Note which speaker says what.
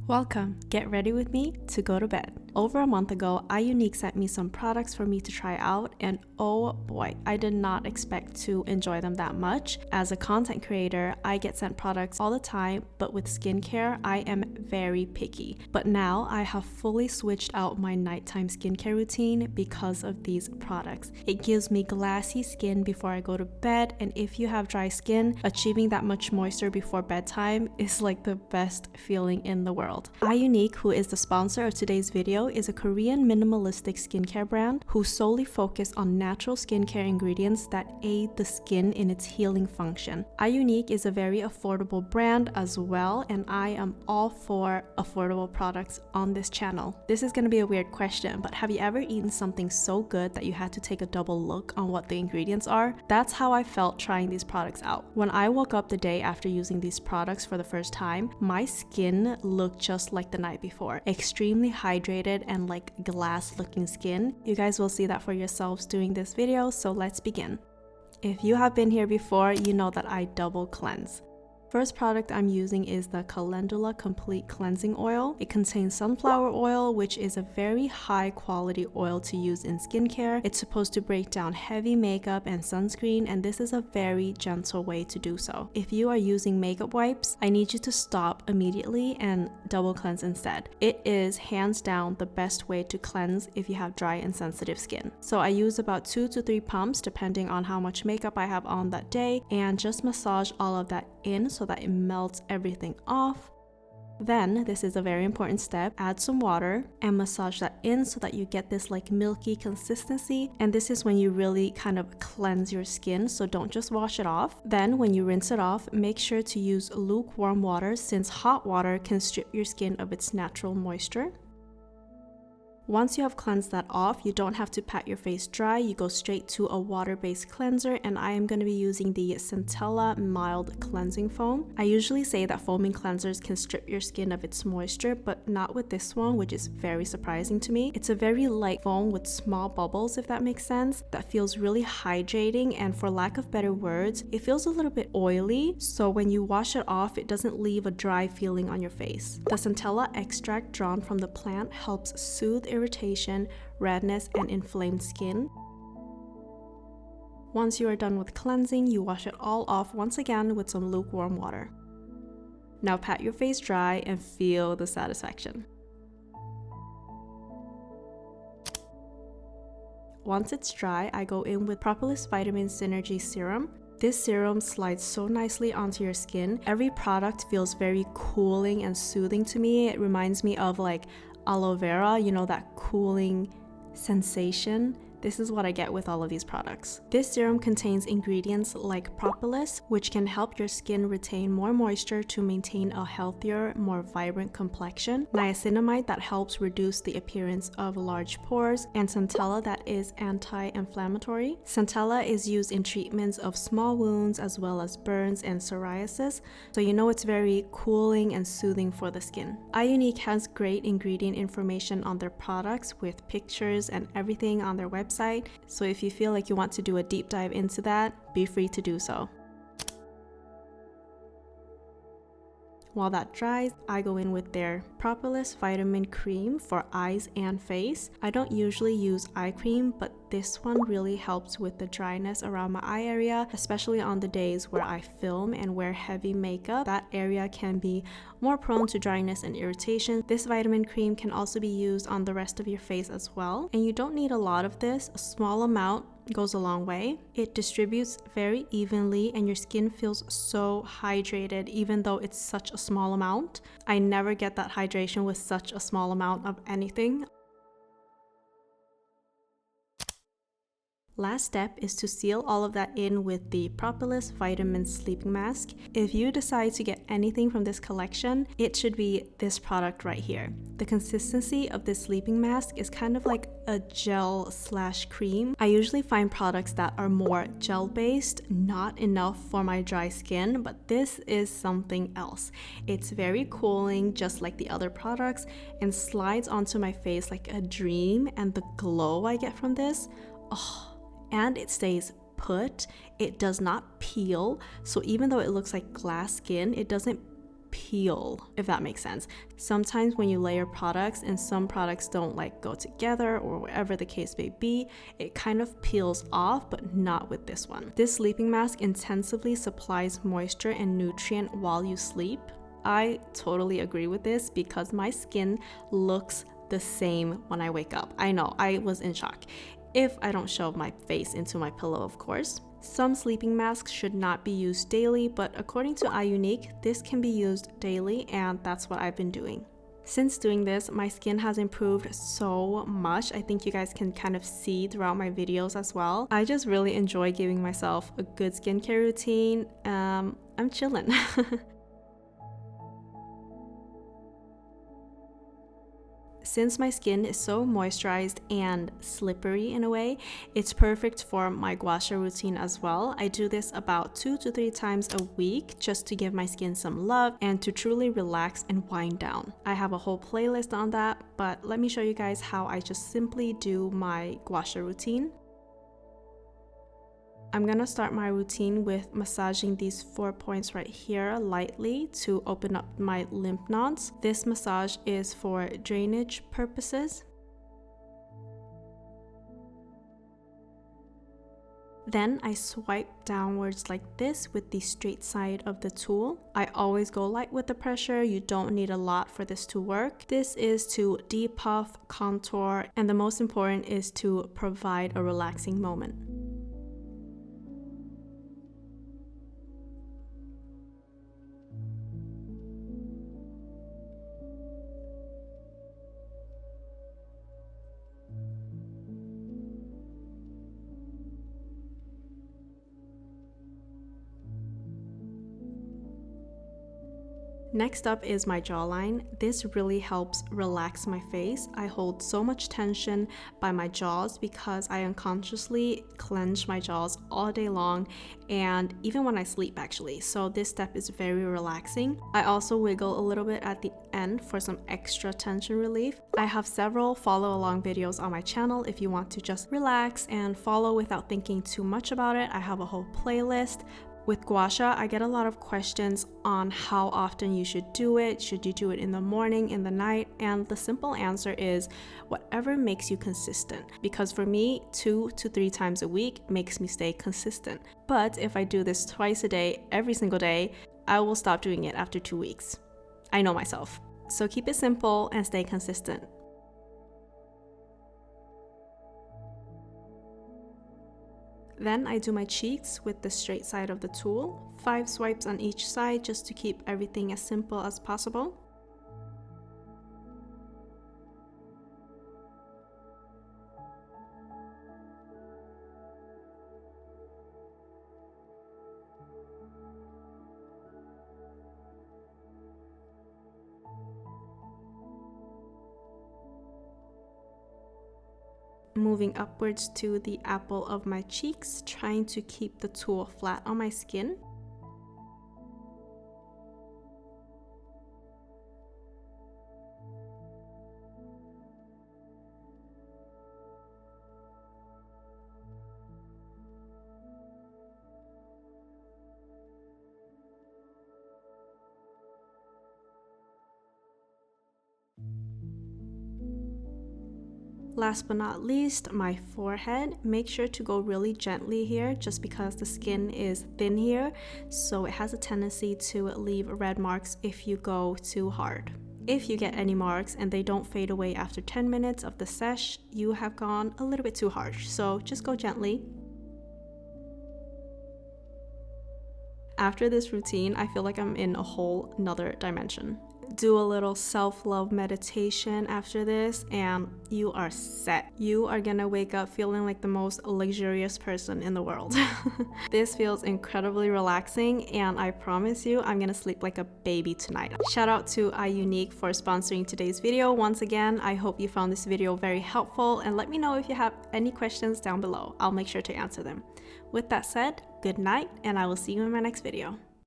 Speaker 1: Welcome. Get ready with me to go to bed. Over a month ago, iUNIK sent me some products for me to try out, and oh boy, I did not expect to enjoy them that much. As a content creator, I get sent products all the time, but with skincare, I am very picky. But now I have fully switched out my nighttime skincare routine because of these products. It gives me glassy skin before I go to bed, and if you have dry skin, achieving that much moisture before bedtime is like the best feeling in the world. iUNIK, who is the sponsor of today's video, is a Korean minimalistic skincare brand who solely focus on natural skincare ingredients that aid the skin in its healing function. iUNIK is a very affordable brand as well, and I am all for affordable products on this channel. This is going to be a weird question, but have you ever eaten something so good that you had to take a double look on what the ingredients are? That's how I felt trying these products out. When I woke up the day after using these products for the first time, my skin looked just like the night before. Extremely hydrated and like glass looking skin. You guys will see that for yourselves doing this video, so let's begin. If you have been here before, you know that I double cleanse. First product I'm using is the Calendula Complete Cleansing Oil. It contains sunflower oil, which is a very high quality oil to use in skincare. It's supposed to break down heavy makeup and sunscreen, and this is a very gentle way to do so. If you are using makeup wipes, I need you to stop immediately and double cleanse instead. It is hands down the best way to cleanse if you have dry and sensitive skin. So I use about 2 to 3 pumps depending on how much makeup I have on that day, and just massage all of that in so that it melts everything off. Then, this is a very important step, add some water and massage that in so that you get this like milky consistency, and this is when you really kind of cleanse your skin, so don't just wash it off. Then when you rinse it off, make sure to use lukewarm water since hot water can strip your skin of its natural moisture. Once you have cleansed that off, you don't have to pat your face dry, you go straight to a water-based cleanser, and I am going to be using the Centella Mild Cleansing Foam. I usually say that foaming cleansers can strip your skin of its moisture, but not with this one, which is very surprising to me. It's a very light foam with small bubbles, if that makes sense, that feels really hydrating, and for lack of better words, it feels a little bit oily, so when you wash it off, it doesn't leave a dry feeling on your face. The Centella extract drawn from the plant helps soothe irritation, redness, and inflamed skin. Once you are done with cleansing, you wash it all off once again with some lukewarm water. Now pat your face dry and feel the satisfaction. Once it's dry, I go in with Propolis Vitamin Synergy Serum. This serum slides so nicely onto your skin. Every product feels very cooling and soothing to me. It reminds me of like aloe vera, you know, that cooling sensation. This is what I get with all of these products. This serum contains ingredients like propolis, which can help your skin retain more moisture to maintain a healthier, more vibrant complexion, niacinamide that helps reduce the appearance of large pores, and centella that is anti-inflammatory. Centella is used in treatments of small wounds as well as burns and psoriasis, so you know it's very cooling and soothing for the skin. iUNIK has great ingredient information on their products with pictures and everything on their website. So if you feel like you want to do a deep dive into that, be free to do so. While that dries, I go in with their Propolis Vitamin Cream for eyes and face. I don't usually use eye cream, but this one really helps with the dryness around my eye area, especially on the days where I film and wear heavy makeup. That area can be more prone to dryness and irritation. This vitamin cream can also be used on the rest of your face as well, and you don't need a lot of this. A small amount goes a long way. It distributes very evenly and your skin feels so hydrated even though it's such a small amount. I never get that hydration with such a small amount of anything. Last step is to seal all of that in with the Propolis Vitamin Sleeping Mask. If you decide to get anything from this collection, it should be this product right here. The consistency of this sleeping mask is kind of like a gel slash cream. I usually find products that are more gel based, not enough for my dry skin, but this is something else. It's very cooling, just like the other products, and slides onto my face like a dream, and the glow I get from this, oh, and it stays put. It does not peel, so even though it looks like glass skin, it doesn't peel, if that makes sense. Sometimes when you layer products and some products don't like go together or whatever the case may be, it kind of peels off, but not with this one. This sleeping mask intensively supplies moisture and nutrient while you sleep. I totally agree with this because my skin looks the same when I wake up. I know, I was in shock. If I don't shove my face into my pillow, of course. Some sleeping masks should not be used daily, but according to iUNIK, this can be used daily, and that's what I've been doing. Since doing this, my skin has improved so much. I think you guys can kind of see throughout my videos as well. I just really enjoy giving myself a good skincare routine. I'm chilling. Since my skin is so moisturized and slippery in a way, it's perfect for my gua sha routine as well. I do this about 2 to 3 times a week just to give my skin some love and to truly relax and wind down. I have a whole playlist on that, but let me show you guys how I just simply do my gua sha routine. I'm gonna start my routine with massaging these 4 points right here lightly to open up my lymph nodes. This massage is for drainage purposes. Then I swipe downwards like this with the straight side of the tool. I always go light with the pressure. You don't need a lot for this to work. This is to depuff, contour, and the most important is to provide a relaxing moment. Next up is my jawline. This really helps relax my face. I hold so much tension by my jaws because I unconsciously clench my jaws all day long and even when I sleep actually. So this step is very relaxing. I also wiggle a little bit at the end for some extra tension relief. I have several follow along videos on my channel if you want to just relax and follow without thinking too much about it. I have a whole playlist. With gua sha, I get a lot of questions on how often you should do it. Should you do it in the morning, in the night? And the simple answer is whatever makes you consistent. Because for me, 2 to 3 times a week makes me stay consistent. But if I do this twice a day, every single day, I will stop doing it after 2 weeks. I know myself. So keep it simple and stay consistent. Then I do my cheeks with the straight side of the tool. 5 swipes on each side just to keep everything as simple as possible. Moving upwards to the apple of my cheeks, trying to keep the tool flat on my skin. Last but not least, my forehead. Make sure to go really gently here just because the skin is thin here, so it has a tendency to leave red marks if you go too hard. If you get any marks and they don't fade away after 10 minutes of the sesh, you have gone a little bit too harsh, so just go gently. After this routine, I feel like I'm in a whole nother dimension. Do a little self-love meditation after this and you are set. You are gonna wake up feeling like the most luxurious person in the world. This feels incredibly relaxing and I promise you I'm gonna sleep like a baby tonight. Shout out to iUNIK for sponsoring today's video. Once again, I hope you found this video very helpful and let me know if you have any questions down below. I'll make sure to answer them. With that said, good night and I will see you in my next video.